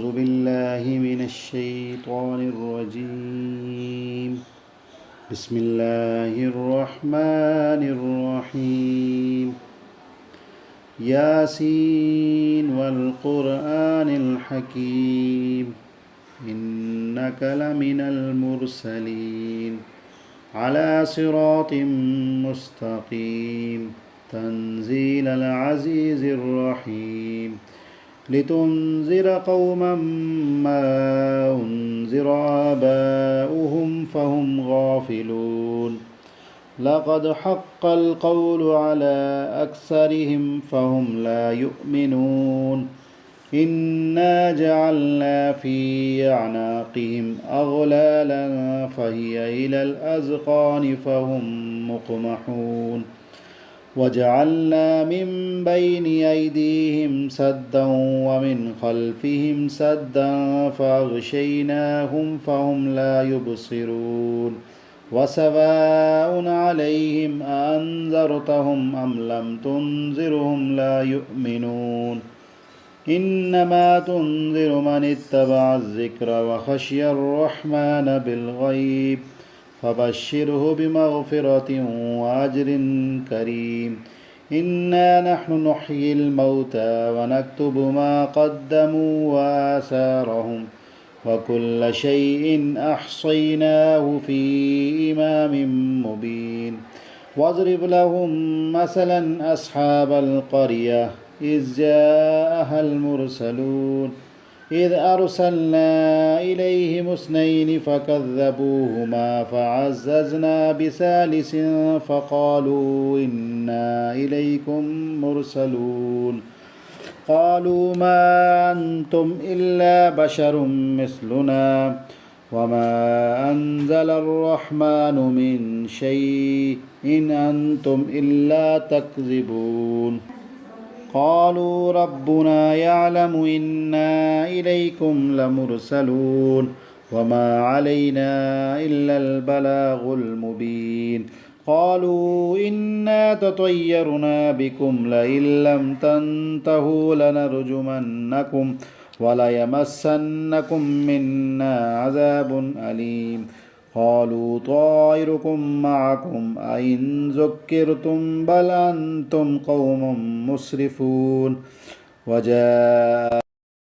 أعوذ بالله من الشيطان الرجيم. بسم الله الرحمن الرحيم. ياسين والقرآن الحكيم إنك لمن المرسلين على صراط مستقيم تنزيل العزيز الرحيم لتنذر قوما ما أنذر آباؤهم فهم غافلون لقد حق القول على أكثرهم فهم لا يؤمنون إنا جعلنا في أعناقهم أغلالا فهي إلى الأذقان فهم مقمحون وجعلنا من بين أيديهم سدا ومن خلفهم سدا فأغشيناهم فهم لا يبصرون وسواء عليهم أأنذرتهم أم لم تنذرهم لا يؤمنون إنما تنذر من اتبع الذكر وخشي الرحمن بالغيب فبشره بمغفرة وأجر كريم إنا نحن نحيي الموتى ونكتب ما قدموا وآثارهم وكل شيء أحصيناه في إمام مبين واضرب لهم مثلا أصحاب القرية إذ جاءها المرسلون إذ أرسلنا إليهم اثنين فكذبوهما فعززنا بثالث فقالوا إنا إليكم مرسلون قالوا ما أنتم إلا بشر مثلنا وما أنزل الرحمن من شيء إن أنتم إلا تكذبون قالوا ربنا يعلم إنا إليكم لمرسلون وما علينا إلا البلاغ المبين قالوا إنا تطيرنا بكم لئن لم تنتهوا لنرجمنكم وليمسنكم منا عذاب أليم قالوا طائركم معكم أئن ذكرتم بل أنتم قوم مسرفون وجاء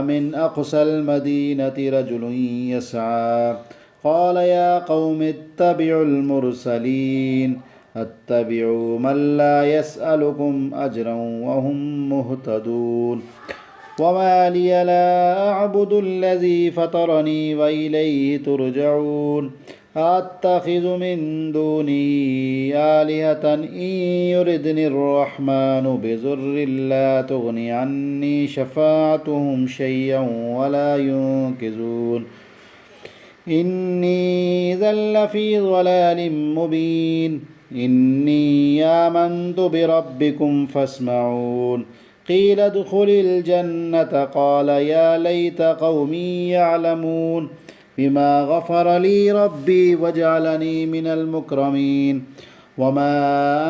من أقصى المدينة رجل يسعى قال يا قوم اتبعوا المرسلين اتبعوا من لا يسألكم أجرا وهم مهتدون وما لي لا أعبد الذي فطرني وإليه ترجعون أتخذ من دونه آلهة إن يردني الرحمن بضر لا تغني عني شفاعتهم شيئا ولا ينقذون إني إذا لفي ضلال مبين إني آمنت بربكم فاسمعون قيل ادخل الجنة قال يا ليت قومي يعلمون بما غفر لي ربي وجعلني من المكرمين وما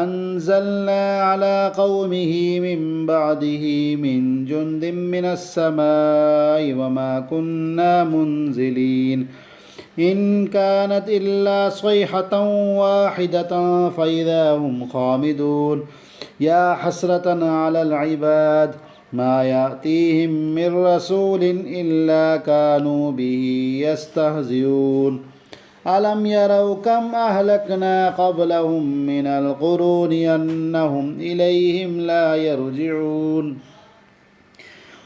أنزلنا على قومه من بعده من جند من السماء وما كنا منزلين إن كانت إلا صيحة واحدة فإذا هم خامدون يا حسرة على العباد ما يأتيهم من رسول إلا كانوا به يستهزئون ألم يروا كم أهلكنا قبلهم من القرون أنهم إليهم لا يرجعون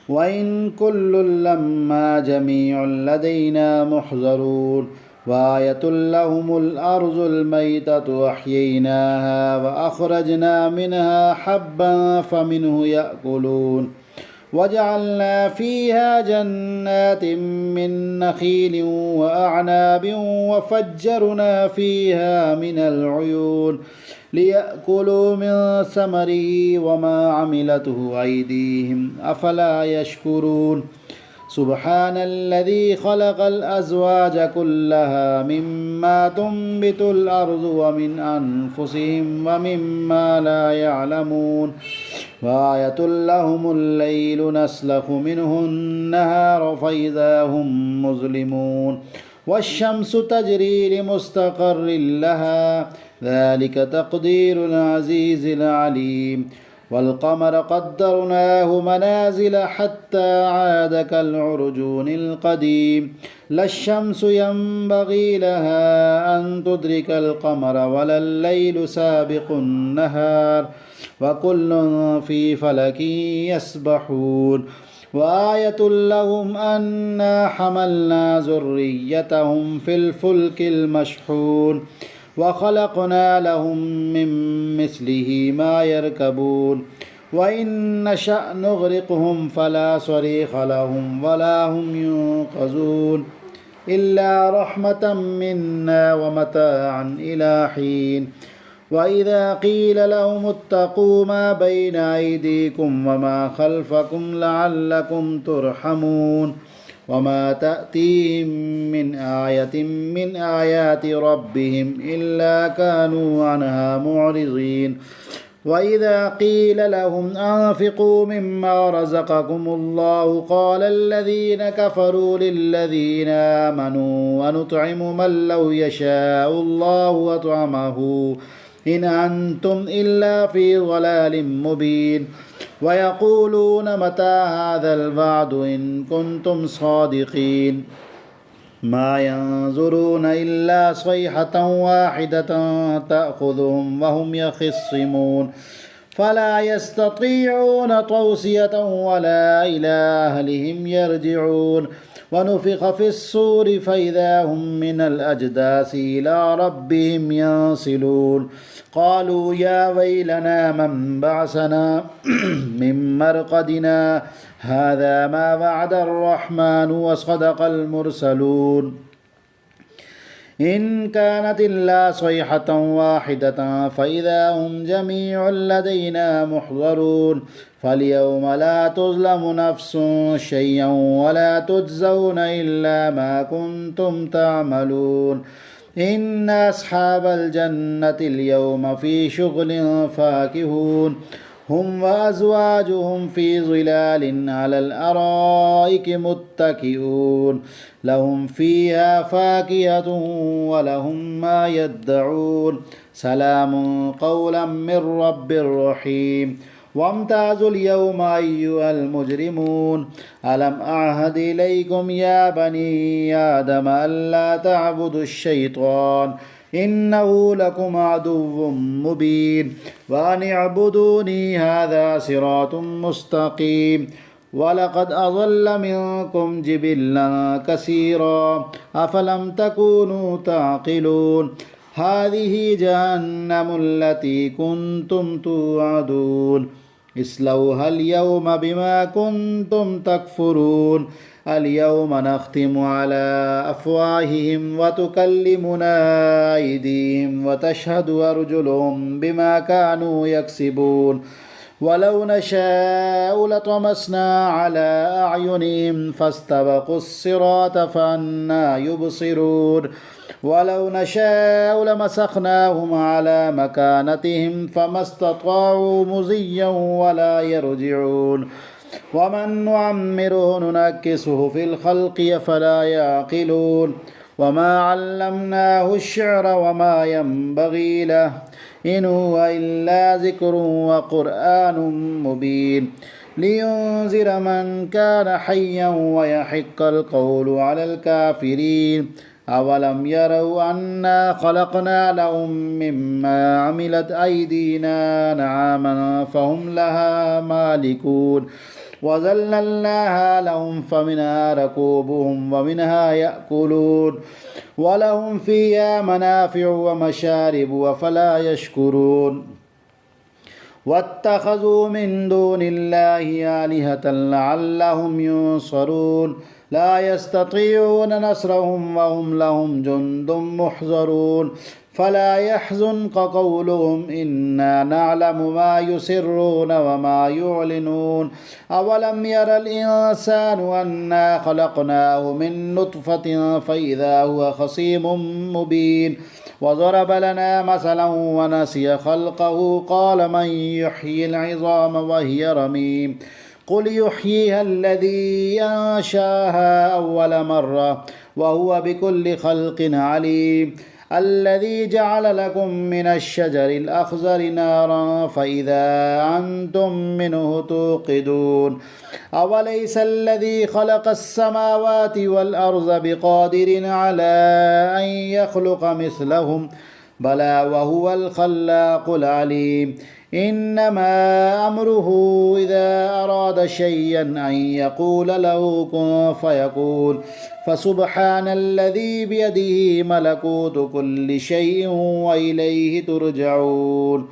وإن كل لما جميع لدينا محضرون وآية لهم الأرض الميتة أحييناها وأخرجنا منها حبا فمنه يأكلون وجعلنا فيها جنات من نخيل وأعناب وفجرنا فيها من العيون ليأكلوا من ثمره وما عملته أيديهم أفلا يشكرون سبحان الذي خلق الأزواج كلها مما تنبت الأرض ومن أنفسهم ومما لا يعلمون وآية لهم الليل نسلخ منه النهار فإذا هم مظلمون والشمس تجري لمستقر لها ذلك تقدير العزيز العليم والقمر قدرناه منازل حتى عاد كالعرجون القديم لا الشمس ينبغي لها أن تدرك القمر ولا الليل سابق النهار وكل في فلك يسبحون وآية لهم أنا حملنا ذريتهم في الفلك المشحون وخلقنا لهم من مثله ما يركبون وإن نشأ نغرقهم فلا صريخ لهم ولا هم ينقذون إلا رحمة منا ومتاعا إلى حين وإذا قيل لهم اتقوا ما بين أيديكم وما خلفكم لعلكم ترحمون وما تأتيهم من آية من آيات ربهم إلا كانوا عنها معرضين وإذا قيل لهم أنفقوا مما رزقكم الله قال الذين كفروا للذين آمنوا ونطعم من لو يشاء الله أطعمه إن أنتم إلا في ضلال مبين ويقولون متى هذا الوعد إن كنتم صادقين ما ينظرون إلا صيحة واحدة تأخذهم وهم يخصمون فلا يستطيعون توصية ولا إلى أهلهم يرجعون ونفخ في الصور فإذا هم من الأجداث إلى ربهم ينسلون قالوا يا ويلنا من بعثنا من مرقدنا هذا ما وعد الرحمن وصدق المرسلون إن كانت إلا صيحة واحدة فإذا هم جميع لدينا محضرون فاليوم لا تظلم نفس شيئا ولا تجزون إلا ما كنتم تعملون إن أصحاب الجنة اليوم في شغل فاكهون هم وأزواجهم في ظلال على الأرائك متكئون لهم فيها فاكهة ولهم ما يدعون سلام قولا من رب رحيم وامتازوا اليوم أيها المجرمون ألم أعهد إليكم يا بني آدم ألا تعبدوا الشيطان إنه لكم عدو مبين وأن اعبدوني هذا صراط مستقيم ولقد أضل منكم جبلا كثيرا أفلم تكونوا تعقلون هذه جهنم التي كنتم توعدون اصلوها اليوم بما كنتم تكفرون اليوم نختم على أفواههم وتكلمنا أيديهم وتشهد أرجلهم بما كانوا يكسبون ولو نشاء لطمسنا على أعينهم فاستبقوا الصراط فأنى يبصرون ولو نشاء لمسخناهم على مكانتهم فما استطاعوا مضيا ولا يرجعون ومن نعمره ننكسه في الخلق أفلا يعقلون وما علمناه الشعر وما ينبغي له إن هو إلا ذكر وقرآن مبين لينذر من كان حيا ويحق القول على الكافرين أولم يروا أنا خلقنا لهم مما عملت أيدينا نعاما فهم لها مالكون وذللناها لهم فمنها ركوبهم ومنها يأكلون ولهم فيها منافع ومشارب وفلا يشكرون واتخذوا من دون الله آلهة لعلهم ينصرون لا يستطيعون نصرهم وهم لهم جند محضرون فلا يحزنك قولهم إنا نعلم ما يسرون وما يعلنون أولم ير الإنسان أنا خلقناه من نطفة فإذا هو خصيم مبين وضرب لنا مثلا ونسي خلقه قال من يحيي العظام وهي رميم قل يحييها الذي أنشاها أول مرة وهو بكل خلق عليم الذي جعل لكم من الشجر الأخضر نارا فإذا أنتم منه توقدون أوليس الذي خلق السماوات والأرض بقادر على أن يخلق مثلهم بلى وهو الخلاق العليم إنما أمره إذا أراد شيئا أن يقول له كن فيكون فسبحان الذي بيده ملكوت كل شيء وإليه ترجعون.